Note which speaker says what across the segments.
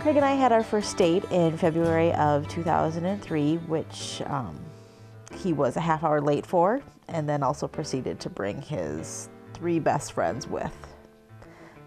Speaker 1: Craig and I had our first date in February of 2003, which he was a half hour late for, and then also proceeded to bring his 3 best friends with.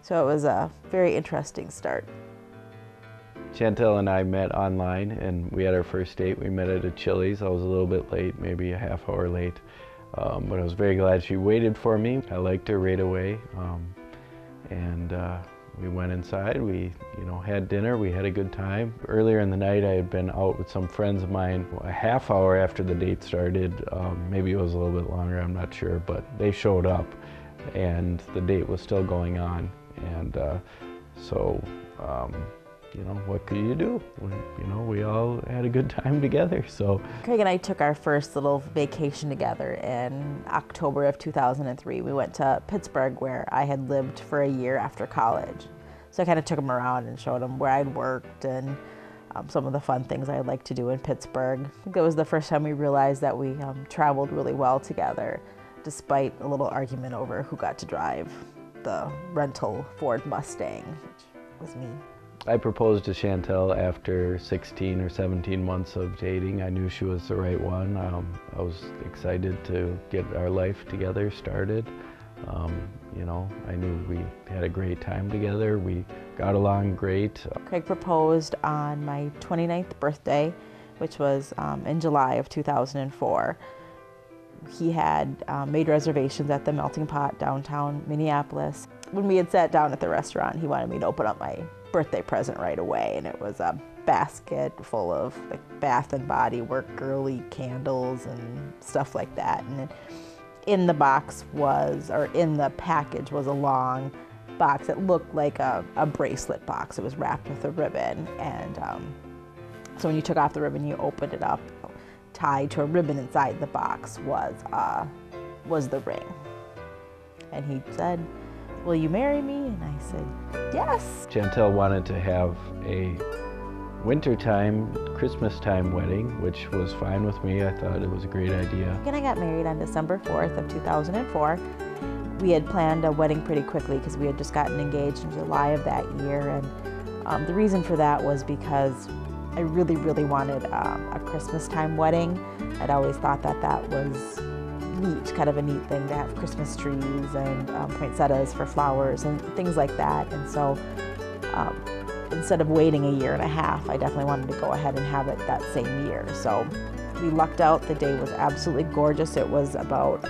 Speaker 1: So it was a very interesting start.
Speaker 2: Chantel and I met online and we had our first date. We met at a Chili's. I was a little bit late, maybe a half hour late, but I was very glad she waited for me. I liked her right away, and we went inside. We, had dinner. We had a good time. Earlier in the night, I had been out with some friends of mine. A half hour after the date started, maybe it was a little bit longer, I'm not sure, but they showed up, and the date was still going on. And so, what could you do? We all had a good time together, so.
Speaker 1: Craig and I took our first little vacation together in October of 2003. We went to Pittsburgh, where I had lived for a year after college. So I kind of took him around and showed him where I'd worked and some of the fun things I'd like to do in Pittsburgh. I think that was the first time we realized that we traveled really well together, despite a little argument over who got to drive the rental Ford Mustang, which was me.
Speaker 2: I proposed to Chantel after 16 or 17 months of dating. I knew she was the right one. I was excited to get our life together started. I knew we had a great time together. We got along great.
Speaker 1: Craig proposed on my 29th birthday, which was in July of 2004. He had made reservations at the Melting Pot downtown Minneapolis. When we had sat down at the restaurant, he wanted me to open up my birthday present right away, and it was a basket full of Bath and Body Work girly candles and stuff like that. And in the box was, or in the package was, a long box that looked like a bracelet box. It was wrapped with a ribbon, and so when you took off the ribbon, you opened it up. Tied to a ribbon inside the box was the ring. And he said, "Will you marry me?" And I said, "Yes."
Speaker 2: Chantel wanted to have a wintertime, Christmas time wedding, which was fine with me. I thought it was a great idea.
Speaker 1: And I got married on December 4th of 2004. We had planned a wedding pretty quickly because we had just gotten engaged in July of that year. And the reason for that was because I really, really wanted a Christmas time wedding. I'd always thought that was neat, kind of a neat thing to have Christmas trees and poinsettias for flowers and things like that. And so instead of waiting a year and a half, I definitely wanted to go ahead and have it that same year. So we lucked out. The day was absolutely gorgeous. It was about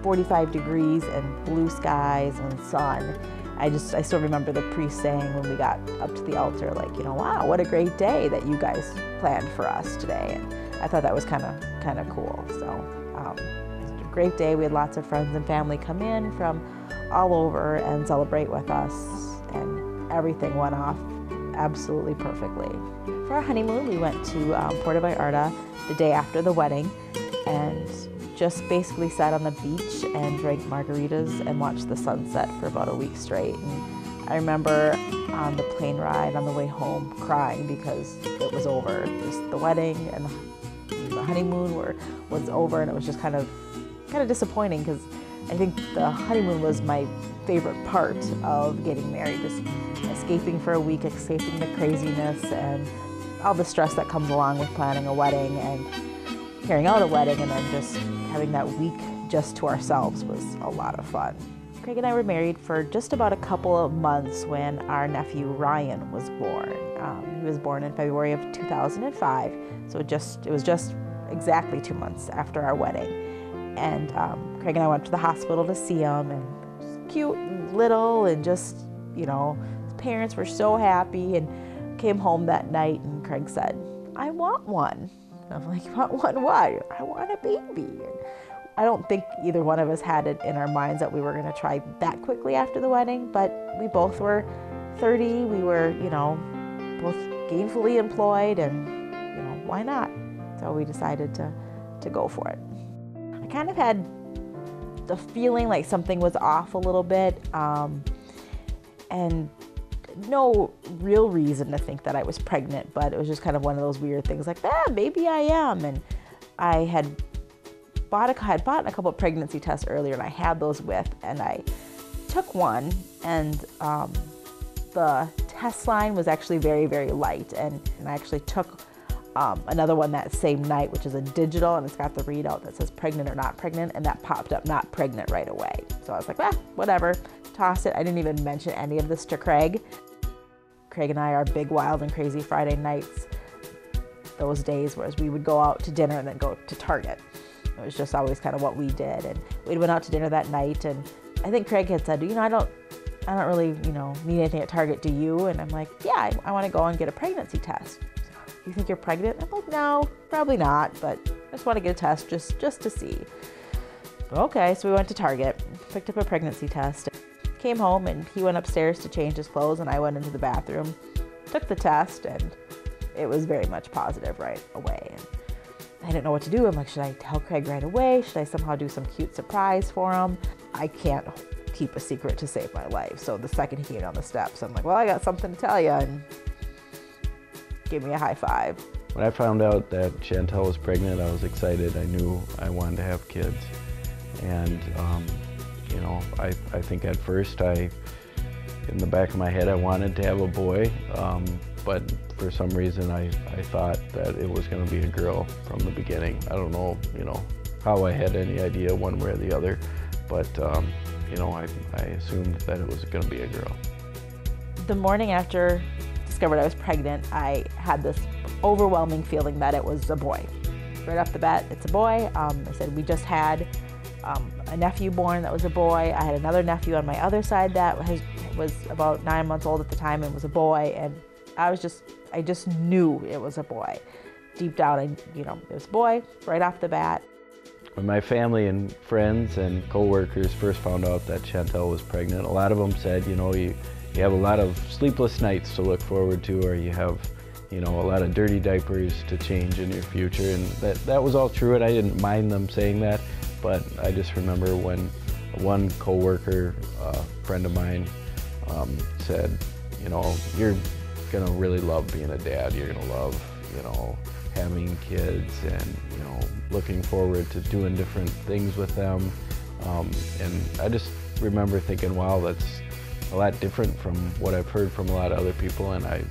Speaker 1: 45 degrees and blue skies and sun. I still remember the priest saying when we got up to the altar, wow, what a great day that you guys planned for us today. And I thought that was kind of cool. So it was a great day. We had lots of friends and family come in from all over and celebrate with us, and everything went off absolutely perfectly. For our honeymoon, we went to Puerto Vallarta the day after the wedding, and just basically sat on the beach and drank margaritas and watched the sunset for about a week straight. And I remember on the plane ride on the way home crying because it was over. Just the wedding and the honeymoon was over, and it was just kind of disappointing because I think the honeymoon was my favorite part of getting married, just escaping for a week, escaping the craziness and all the stress that comes along with planning a wedding and carrying out a wedding, and then just having that week just to ourselves was a lot of fun. Craig and I were married for just about a couple of months when our nephew Ryan was born. He was born in February of 2005, so it was just exactly 2 months after our wedding. And Craig and I went to the hospital to see him, and just cute and little, and just, his parents were so happy, and came home that night, and Craig said, "I want one." And I'm like, "You want one what?" "I want a baby." And I don't think either one of us had it in our minds that we were going to try that quickly after the wedding, but we both were 30. We were, both gainfully employed, and, why not? So we decided to go for it. I kind of had the feeling like something was off a little bit, and no real reason to think that I was pregnant, but it was just kind of one of those weird things like, maybe I am. And I had bought a couple of pregnancy tests earlier, and I had those with, and I took one, and The test line was actually very, very light, and I actually took another one that same night, which is a digital, and it's got the readout that says pregnant or not pregnant, and that popped up not pregnant right away. So I was like, whatever, toss it. I didn't even mention any of this to Craig. Craig and I, our big, wild, and crazy Friday nights, those days whereas we would go out to dinner and then go to Target. It was just always kind of what we did, and we went out to dinner that night, and I think Craig had said, I don't really, need anything at Target, do you? And I'm like, yeah, I want to go and get a pregnancy test. You think you're pregnant? I'm like, no, probably not, but I just want to get a test just to see. Okay, so we went to Target, picked up a pregnancy test, came home, and he went upstairs to change his clothes, and I went into the bathroom, took the test, and it was very much positive right away. And I didn't know what to do. I'm like, should I tell Craig right away? Should I somehow do some cute surprise for him? I can't keep a secret to save my life. So the second he came down the steps, I'm like, well, I got something to tell you, and gave me a high five.
Speaker 2: When I found out that Chantel was pregnant, I was excited. I knew I wanted to have kids. And, I think at first in the back of my head, I wanted to have a boy. But for some reason, I thought that it was going to be a girl from the beginning. I don't know, how I had any idea one way or the other, but, I assumed that it was going to be a girl.
Speaker 1: The morning after I discovered I was pregnant, I had this overwhelming feeling that it was a boy. Right off the bat, it's a boy. I said we just had a nephew born that was a boy. I had another nephew on my other side that was about 9 months old at the time and was a boy, and I just knew it was a boy. Deep down, it was a boy right off the bat.
Speaker 2: When my family and friends and co-workers first found out that Chantel was pregnant, a lot of them said, you have a lot of sleepless nights to look forward to, or you have, a lot of dirty diapers to change in your future. And that was all true, and I didn't mind them saying that, but I just remember when one co-worker, friend of mine, said, you're gonna really love being a dad. You're gonna love, having kids and, looking forward to doing different things with them. And I just remember thinking, wow, that's a lot different from what I've heard from a lot of other people. And it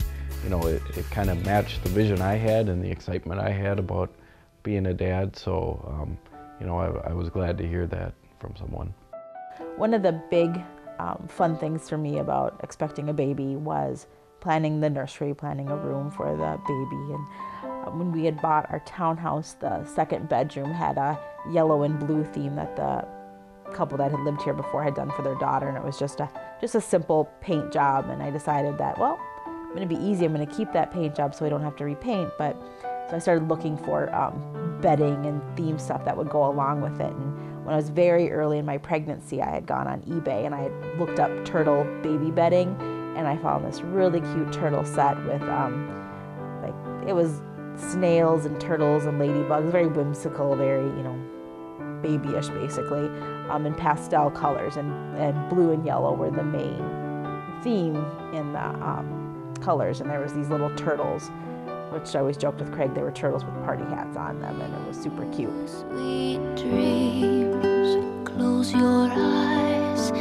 Speaker 2: kind of matched the vision I had and the excitement I had about being a dad. So, I was glad to hear that from someone.
Speaker 1: One of the big fun things for me about expecting a baby was planning the nursery, planning a room for the baby. And when we had bought our townhouse, the second bedroom had a yellow and blue theme that the couple that had lived here before had done for their daughter, and it was just a simple paint job. And I decided that, well, I'm going to be easy. I'm going to keep that paint job so I don't have to repaint. So I started looking for bedding and theme stuff that would go along with it. And when I was very early in my pregnancy, I had gone on eBay and I had looked up turtle baby bedding, and I found this really cute turtle set with it was snails and turtles and ladybugs, very whimsical, very babyish basically, in pastel colors, and blue and yellow were the main theme in the colors. And there was these little turtles, which I always joked with Craig, they were turtles with party hats on them, and it was super cute.
Speaker 3: Sweet dreams, close your eyes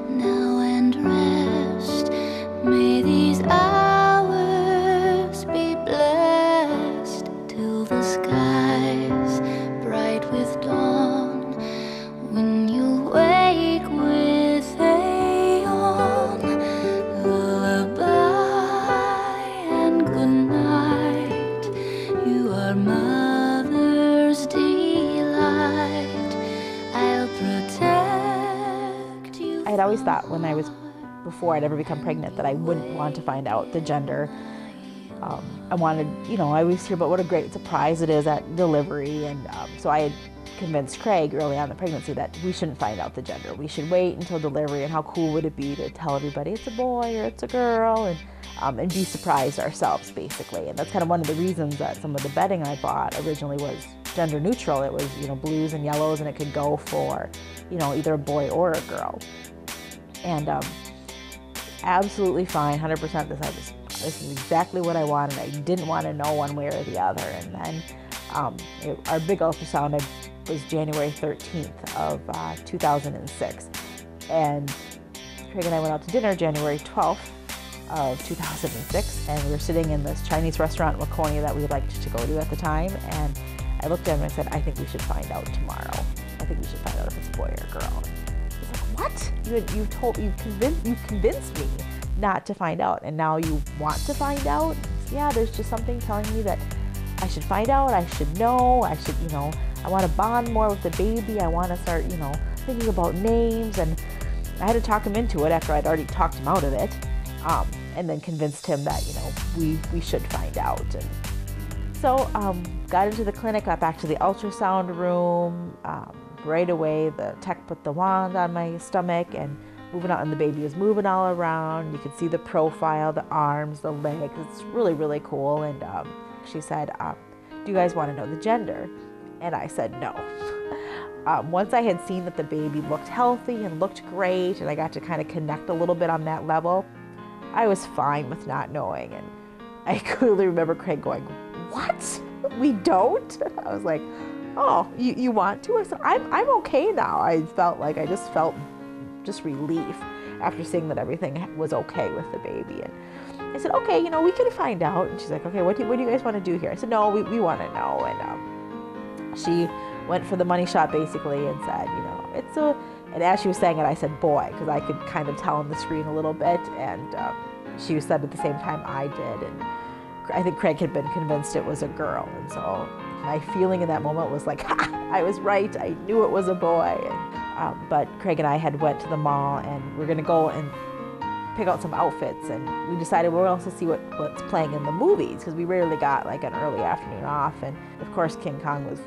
Speaker 3: now and rest. May these hours be blessed till the skies bright with dawn. When you wake with a yawn, lullaby and good night. You are mother's delight. I'll protect you.
Speaker 1: I had always thought before I'd ever become pregnant that I wouldn't want to find out the gender. I wanted, I always hear about what a great surprise it is at delivery, and so I had convinced Craig early on in the pregnancy that we shouldn't find out the gender. We should wait until delivery, and how cool would it be to tell everybody it's a boy or it's a girl, and be surprised ourselves, basically. And that's kind of one of the reasons that some of the bedding I bought originally was gender neutral. It was, blues and yellows, and it could go for, either a boy or a girl. And absolutely fine, 100% this is exactly what I wanted. I didn't want to know one way or the other. And then our big ultrasound was January 13th of 2006. And Craig and I went out to dinner January 12th of 2006, and we were sitting in this Chinese restaurant in Waconia that we liked to go to at the time, and I looked at him and I said, I think we should find out tomorrow. I think we should find out if it's a boy or a girl. He's like, what? You convinced me not to find out, and now you want to find out? Yeah, there's just something telling me that I should find out, I should know, I should, I want to bond more with the baby, I want to start, thinking about names, and I had to talk him into it after I'd already talked him out of it, and then convinced him that, we should find out. And so got into the clinic, got back to the ultrasound room. Right away, the tech put the wand on my stomach and moving out, and the baby was moving all around. You could see the profile, the arms, the legs. It's really, really cool. And she said, do you guys want to know the gender? And I said no. Once I had seen that the baby looked healthy and looked great, and I got to kind of connect a little bit on that level, I was fine with not knowing. And I clearly remember Craig going, what? We don't? I was like, oh, you want to? I said, I'm okay now. I felt relief after seeing that everything was okay with the baby. And I said, okay, we can find out. And she's like, okay, what do you guys want to do here? I said, no, we want to know. And she went for the money shot basically and said, and as she was saying it, I said boy, because I could kind of tell on the screen a little bit. And she said at the same time I did. And I think Craig had been convinced it was a girl. And so my feeling in that moment was like, ha, I was right. I knew it was a boy. And, but Craig and I had went to the mall, and we're going to go and pick out some outfits. And we decided we'll also see what's playing in the movies, because we rarely got like an early afternoon off. And of course, King Kong was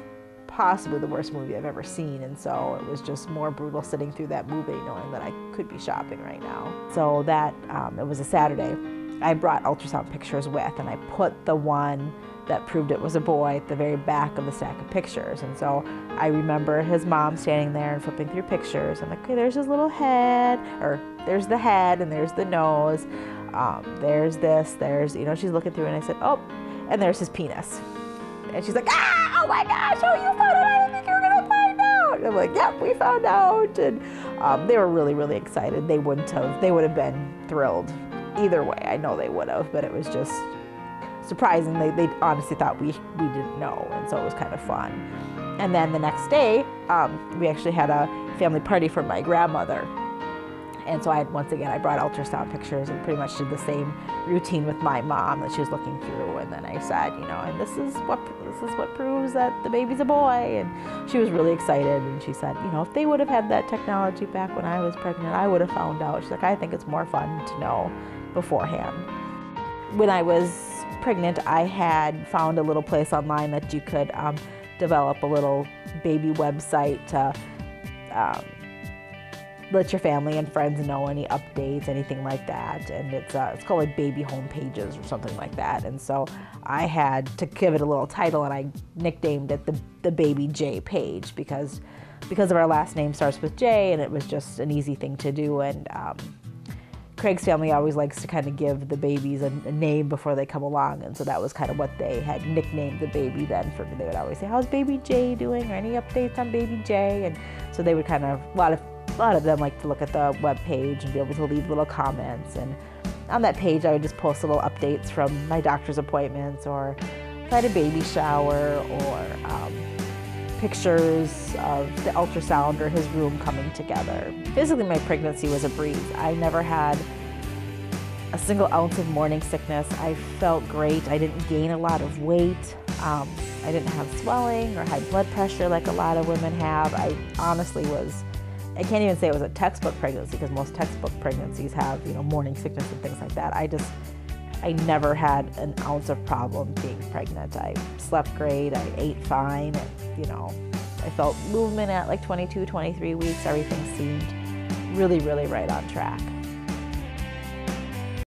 Speaker 1: possibly the worst movie I've ever seen. And so it was just more brutal sitting through that movie knowing that I could be shopping right now. So that, it was a Saturday. I brought ultrasound pictures with, and I put the one that proved it was a boy at the very back of the stack of pictures. And so I remember his mom standing there and flipping through pictures. I'm like, okay, there's his little head, or there's the head, and there's the nose, there's this, there's, she's looking through, and I said, oh, and there's his penis. And she's like, oh my gosh, oh, you found it, I didn't think you were gonna find out. And I'm like, yep, we found out. And they were really, really excited. They would have been thrilled either way. I know they would have, but it was just surprising. They honestly thought we didn't know, and so it was kind of fun. And then the next day, we actually had a family party for my grandmother. And so I brought ultrasound pictures and pretty much did the same routine with my mom that she was looking through. And then I said, and this is what proves that the baby's a boy. And she was really excited. And she said, if they would have had that technology back when I was pregnant, I would have found out. She's like, I think it's more fun to know beforehand. When I was pregnant, I had found a little place online that you could develop a little baby website to let your family and friends know any updates, anything like that. And it's called like Baby Home Pages or something like that. And so I had to give it a little title, and I nicknamed it the Baby J page because of our last name starts with J, and it was just an easy thing to do. And Craig's family always likes to kind of give the babies a name before they come along, and so that was kind of what they had nicknamed the baby then for me. They would always say, how's Baby J doing, or any updates on Baby J? And so they would kind of, a lot of them like to look at the web page and be able to leave little comments. And on that page, I would just post little updates from my doctor's appointments, or if I had a baby shower, or pictures of the ultrasound or his room coming together. Physically, my pregnancy was a breeze. I never had a single ounce of morning sickness. I felt great. I didn't gain a lot of weight. I didn't have swelling or high blood pressure like a lot of women have. I honestly I can't even say it was a textbook pregnancy, because most textbook pregnancies have, morning sickness and things like that. I never had an ounce of problem being pregnant. I slept great, I ate fine, I felt movement at like 22, 23 weeks. Everything seemed really, really right on track.